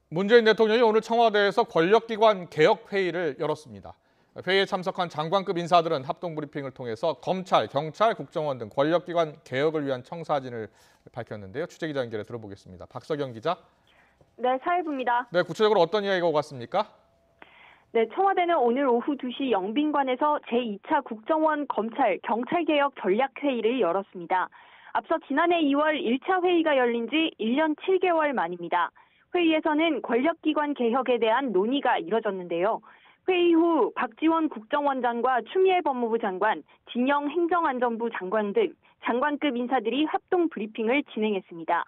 문재인 대통령이 오늘 청와대에서 권력기관 개혁회의를 열었습니다. 회의에 참석한 장관급 인사들은 합동브리핑을 통해서 검찰, 경찰, 국정원 등 권력기관 개혁을 위한 청사진을 밝혔는데요. 취재기자 연결해 들어보겠습니다. 박석영 기자. 네, 사회부입니다. 네, 구체적으로 어떤 이야기가 오갔습니까? 네, 청와대는 오늘 오후 2시 영빈관에서 제2차 국정원 검찰, 경찰개혁 전략회의를 열었습니다. 앞서 지난해 2월 1차 회의가 열린 지 1년 7개월 만입니다. 회의에서는 권력기관 개혁에 대한 논의가 이뤄졌는데요. 회의 후 박지원 국정원장과 추미애 법무부 장관, 진영 행정안전부 장관 등 장관급 인사들이 합동 브리핑을 진행했습니다.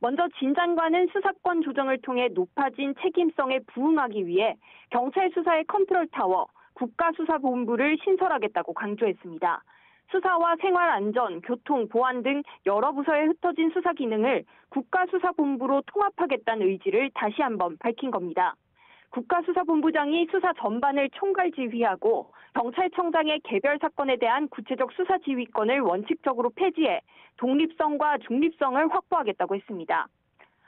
먼저 진 장관은 수사권 조정을 통해 높아진 책임성에 부응하기 위해 경찰 수사의 컨트롤타워, 국가수사본부를 신설하겠다고 강조했습니다. 수사와 생활안전, 교통, 보안 등 여러 부서에 흩어진 수사 기능을 국가수사본부로 통합하겠다는 의지를 다시 한번 밝힌 겁니다. 국가수사본부장이 수사 전반을 총괄 지휘하고 경찰청장의 개별 사건에 대한 구체적 수사 지휘권을 원칙적으로 폐지해 독립성과 중립성을 확보하겠다고 했습니다.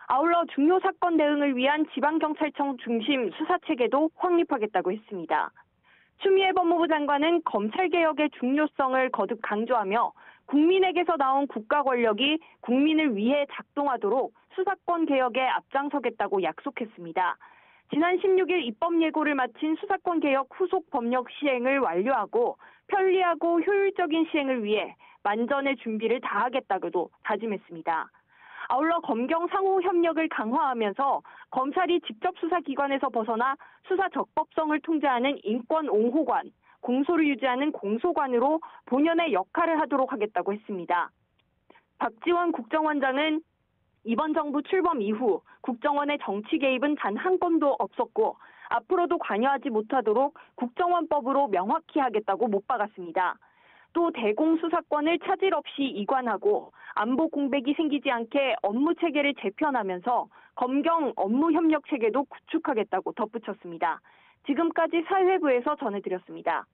아울러 중요 사건 대응을 위한 지방경찰청 중심 수사체계도 확립하겠다고 했습니다. 추미애 법무부 장관은 검찰개혁의 중요성을 거듭 강조하며 국민에게서 나온 국가 권력이 국민을 위해 작동하도록 수사권 개혁에 앞장서겠다고 약속했습니다. 지난 16일 입법 예고를 마친 수사권 개혁 후속 법령 시행을 완료하고 편리하고 효율적인 시행을 위해 만전의 준비를 다하겠다고도 다짐했습니다. 아울러 검경 상호 협력을 강화하면서 검찰이 직접 수사기관에서 벗어나 수사 적법성을 통제하는 인권 옹호관, 공소를 유지하는 공소관으로 본연의 역할을 하도록 하겠다고 했습니다. 박지원 국정원장은 이번 정부 출범 이후 국정원의 정치 개입은 단 한 건도 없었고 앞으로도 관여하지 못하도록 국정원법으로 명확히 하겠다고 못 박았습니다. 또 대공수사권을 차질 없이 이관하고 안보 공백이 생기지 않게 업무 체계를 재편하면서 검경 업무 협력 체계도 구축하겠다고 덧붙였습니다. 지금까지 사회부에서 전해드렸습니다.